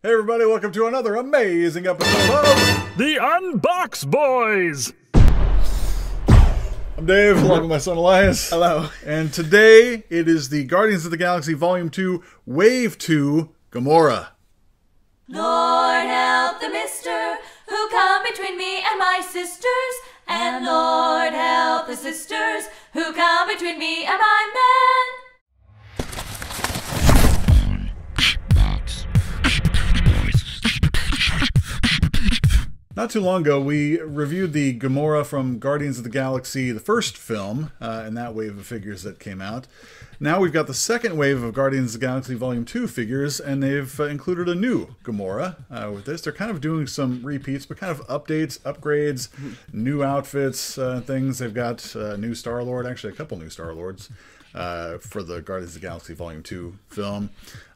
Hey everybody, welcome to another amazing episode of The Unbox Boys! I'm Dave, along with my son Elias. Hello. And today it is the Guardians of the Galaxy Volume 2, Wave 2, Gamora. Lord help the mister who come between me and my sisters, and Lord help the sisters who come between me and my man. Not too long ago, we reviewed the Gamora from Guardians of the Galaxy, the first film, and that wave of figures that came out. Now we've got the second wave of Guardians of the Galaxy Volume 2 figures, and they've included a new Gamora with this. They're kind of doing some repeats, but kind of updates, upgrades, new outfits, things. They've got a new Star-Lord, actually a couple new Star-Lords for the Guardians of the Galaxy Volume 2 film.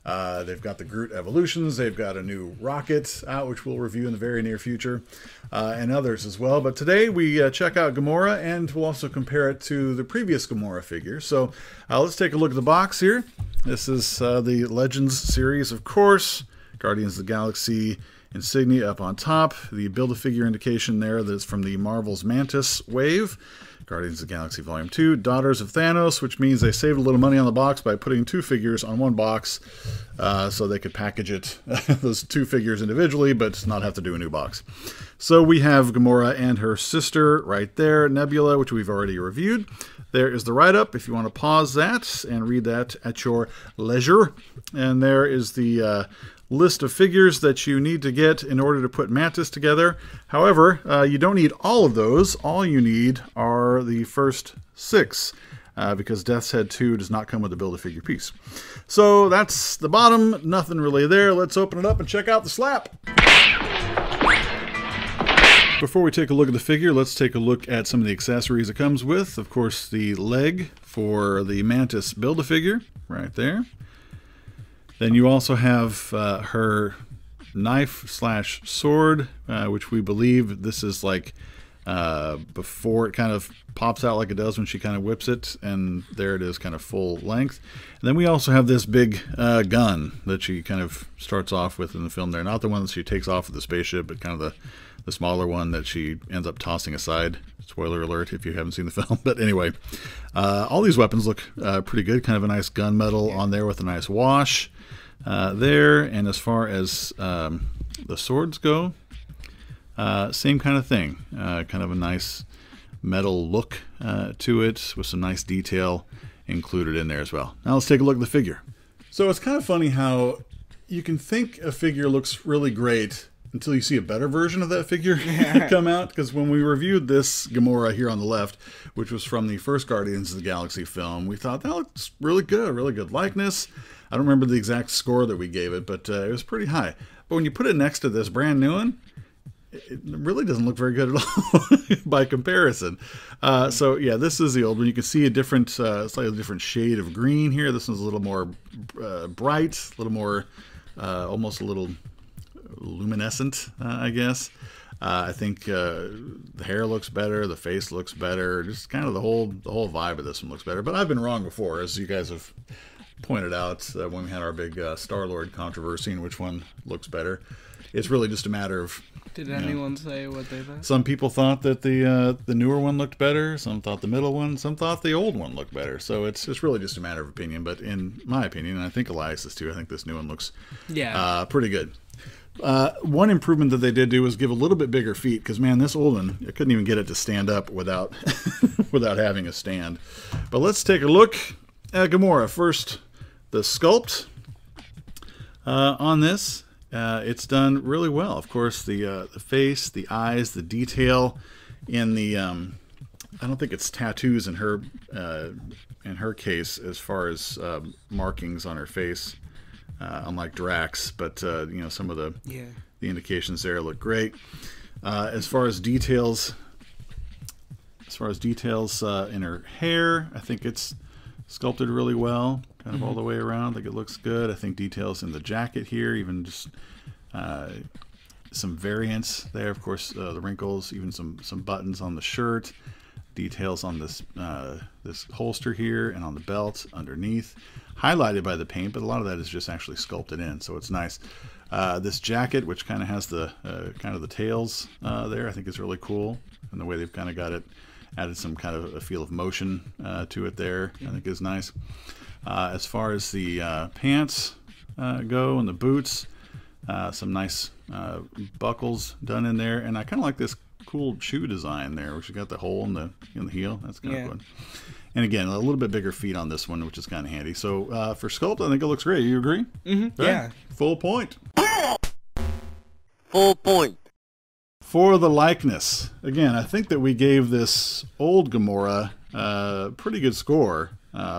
They've got the Groot Evolutions, they've got a new rocket out, which we'll review in the very near future, and others as well. But today we check out Gamora, and we'll also compare it to the previous Gamora figure. So let's take a look at the box here. This is the Legends series, of course. Guardians of the Galaxy insignia up on top. The Build-A-Figure indication there that's from the Marvel's Mantis wave. Guardians of the Galaxy Volume 2, Daughters of Thanos, which means they saved a little money on the box by putting two figures on one box so they could package it, those two figures individually, but not have to do a new box. So we have Gamora and her sister right there, Nebula, which we've already reviewed. There is the write-up if you want to pause that and read that at your leisure. And there is the list of figures that you need to get in order to put Mantis together. However, you don't need all of those. All you need are the first 6 because Death's Head 2 does not come with the Build-A-Figure piece. So that's the bottom. Nothing really there. Let's open it up and check out the slap. Before we take a look at the figure, let's take a look at some of the accessories it comes with. Of course, the leg for the Mantis Build-A-Figure right there. Then you also have her knife/sword, which we believe this is like before it kind of pops out like it does when she kind of whips it, and there it is kind of full length. And then we also have this big gun that she kind of starts off with in the film there. Not the one that she takes off with the spaceship, but kind of the smaller one that she ends up tossing aside. Spoiler alert if you haven't seen the film. But anyway, all these weapons look pretty good. Kind of a nice gunmetal on there with a nice wash. There, and as far as the swords go, same kind of thing. Kind of a nice metal look to it with some nice detail included in there as well. Now let's take a look at the figure. So it's kind of funny how you can think a figure looks really great until you see a better version of that figure come out. Because when we reviewed this Gamora here on the left, which was from the first Guardians of the Galaxy film, we thought that looks really good likeness. I don't remember the exact score that we gave it, but it was pretty high. But when you put it next to this brand new one, it really doesn't look very good at all by comparison. So yeah, this is the old one. You can see a different, slightly different shade of green here. This one's a little more bright, a little more, almost a little luminescent, I guess. I think the hair looks better, the face looks better, just kind of the whole vibe of this one looks better. But I've been wrong before, as you guys have pointed out when we had our big Star-Lord controversy and which one looks better. It's really just a matter of... Did anyone say what they thought? Some people thought that the newer one looked better, some thought the middle one, some thought the old one looked better. So it's really just a matter of opinion. But in my opinion, and I think Elias's too, I think this new one looks pretty good. One improvement that they did do was give a little bit bigger feet, because man, this old one, I couldn't even get it to stand up without without having a stand. But let's take a look at Gamora. First, the sculpt on this. It's done really well. Of course, the face, the eyes, the detail in the I don't think it's tattoos in her case as far as markings on her face. Unlike Drax, but you know, some of the indications there look great. As far as details in her hair, I think it's sculpted really well, kind of all the way around. I think it looks good. I think details in the jacket here, even just some variants there. Of course, the wrinkles, even some buttons on the shirt. Details on this this holster here and on the belt underneath, highlighted by the paint, but a lot of that is just actually sculpted in, so it's nice. This jacket, which kind of has the kind of the tails there, I think is really cool, and the way they've kind of got it added some kind of a feel of motion to it there, I think is nice. As far as the pants go and the boots, some nice buckles done in there, and I kind of like this cool shoe design there, which has got the hole in the heel. That's kind of fun. And again, a little bit bigger feet on this one, which is kind of handy. So for sculpt, I think it looks great. You agree? Mm-hmm. Yeah. Full point. Full point. For the likeness, again, I think that we gave this old Gamora a pretty good score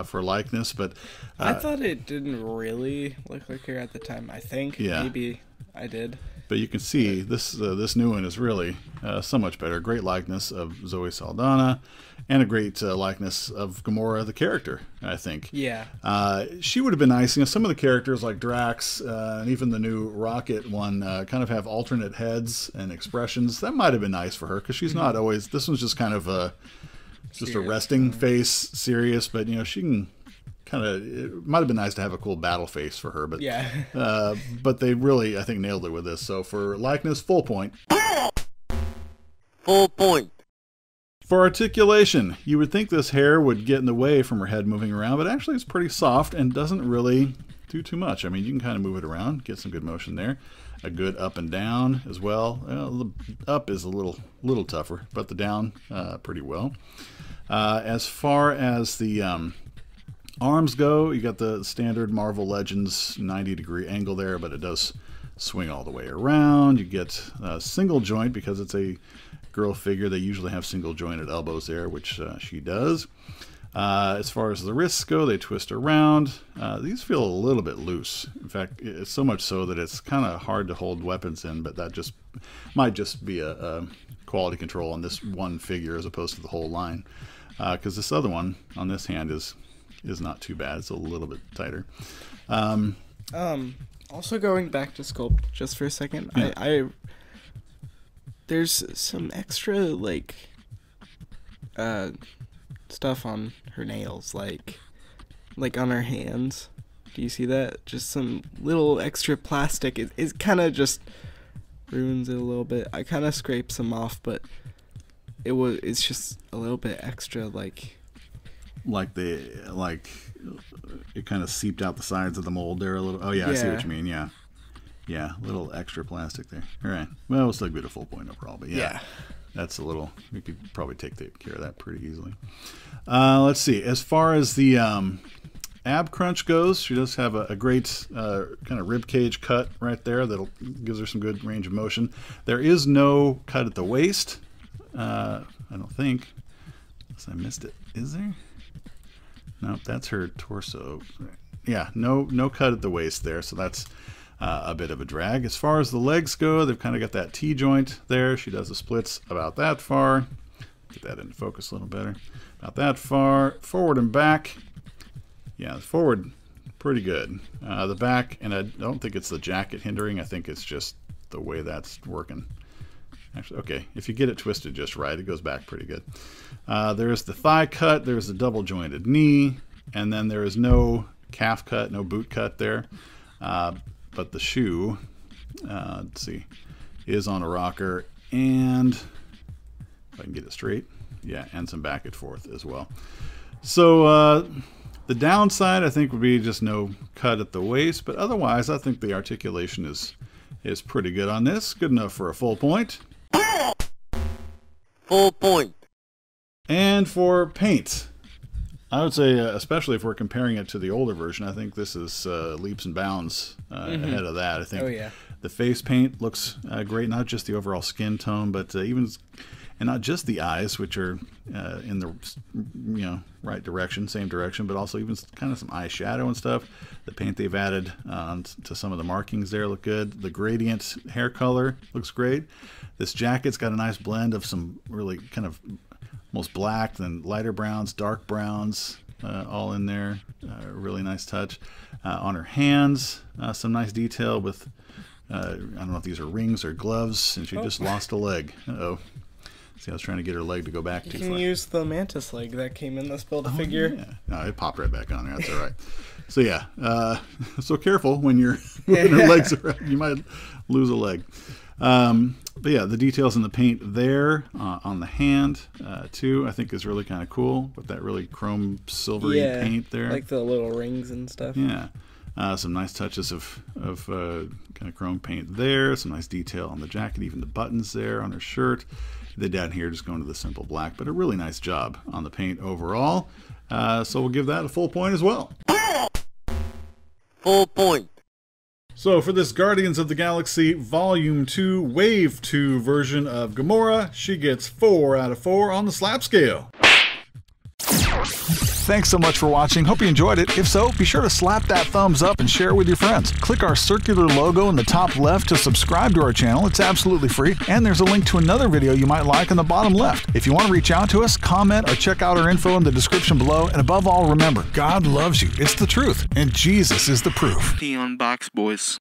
for likeness, but I thought it didn't really look like her at the time. I think maybe I did. But you can see this new one is really so much better. Great likeness of Zoe Saldana, and a great likeness of Gamora, the character, I think. Yeah. She would have been nice. You know, some of the characters like Drax and even the new Rocket one kind of have alternate heads and expressions. That might have been nice for her because she's not always. This one's just kind of just a resting face, serious. But you know, she can kind of. It might have been nice to have a cool battle face for her. But but they really, I think, nailed it with this. So for likeness, full point. Full point. For articulation, you would think this hair would get in the way from her head moving around, but actually it's pretty soft and doesn't really do too much. I mean, you can kind of move it around, get some good motion there. A good up and down as well. The up is a little tougher, but the down pretty well. As far as the arms go, you got the standard Marvel Legends 90-degree angle there, but it does swing all the way around. You get a single joint because it's a girl figure. They usually have single jointed elbows there, which she does. As far as the wrists go, they twist around. These feel a little bit loose. In fact, it's so much so that it's kind of hard to hold weapons in, but that just might just be a quality control on this one figure as opposed to the whole line. Because this other one on this hand is not too bad. It's a little bit tighter. Also going back to sculpt just for a second, I there's some extra like stuff on her nails, like on her hands. Do you see that? Just some little extra plastic. It kind of just ruins it a little bit. I kind of scraped some off, but it's just a little bit extra, like it kind of seeped out the sides of the mold there a little. Oh yeah, I see what you mean. Yeah, a little extra plastic there. All right. Well, it'll still be a full point, no problem. Yeah. That's a little. We could probably take care of that pretty easily. Let's see. As far as the ab crunch goes, she does have a great kind of rib cage cut right there that gives her some good range of motion. There is no cut at the waist. I don't think. Unless I missed it. Is there? Nope, that's her torso. Yeah, no cut at the waist there, so that's a bit of a drag. As far as the legs go, they've kind of got that T-joint there. She does the splits about that far. Get that into focus a little better. About that far. Forward and back. Yeah, forward, pretty good. The back, and I don't think it's the jacket hindering. I think it's just the way that's working. Actually, okay, if you get it twisted just right, it goes back pretty good. There's the thigh cut, there's the double jointed knee, and then there is no calf cut, no boot cut there. But the shoe, let's see, is on a rocker, and if I can get it straight, yeah, and some back and forth as well. So the downside, I think, would be just no cut at the waist, but otherwise, I think the articulation is pretty good on this. Good enough for a full point. Full point. And for paint, I would say, especially if we're comparing it to the older version, I think this is leaps and bounds ahead of that. I think the face paint looks great, not just the overall skin tone, but even, and not just the eyes, which are in the right direction, same direction, but also even kind of some eyeshadow and stuff. The paint they've added to some of the markings there look good. The gradient hair color looks great. This jacket's got a nice blend of some really kind of almost black, then lighter browns, dark browns, all in there. Really nice touch. On her hands, some nice detail with, I don't know if these are rings or gloves, and she just lost a leg. Uh-oh. See, I was trying to get her leg to go back You too can far. use the mantis leg that came in this Build-A-Figure. Yeah. No, it popped right back on there. That's all right. So yeah, so careful when you're moving her legs around. You might lose a leg. But yeah, the details in the paint there on the hand too, I think is really kind of cool with that really chrome silvery paint there. Like the little rings and stuff. Yeah. Some nice touches of kind of chrome paint there. Some nice detail on the jacket, even the buttons there on her shirt. The down here just going to the simple black, but a really nice job on the paint overall. So we'll give that a full point as well. Full point. So for this Guardians of the Galaxy Volume 2 Wave 2 version of Gamora, she gets 4 out of 4 on the slap scale. Thanks so much for watching. Hope you enjoyed it. If so, be sure to slap that thumbs up and share it with your friends. Click our circular logo in the top left to subscribe to our channel. It's absolutely free. And there's a link to another video you might like in the bottom left. If you want to reach out to us, comment, or check out our info in the description below. And above all, remember, God loves you. It's the truth. And Jesus is the proof. The Unbox Boys.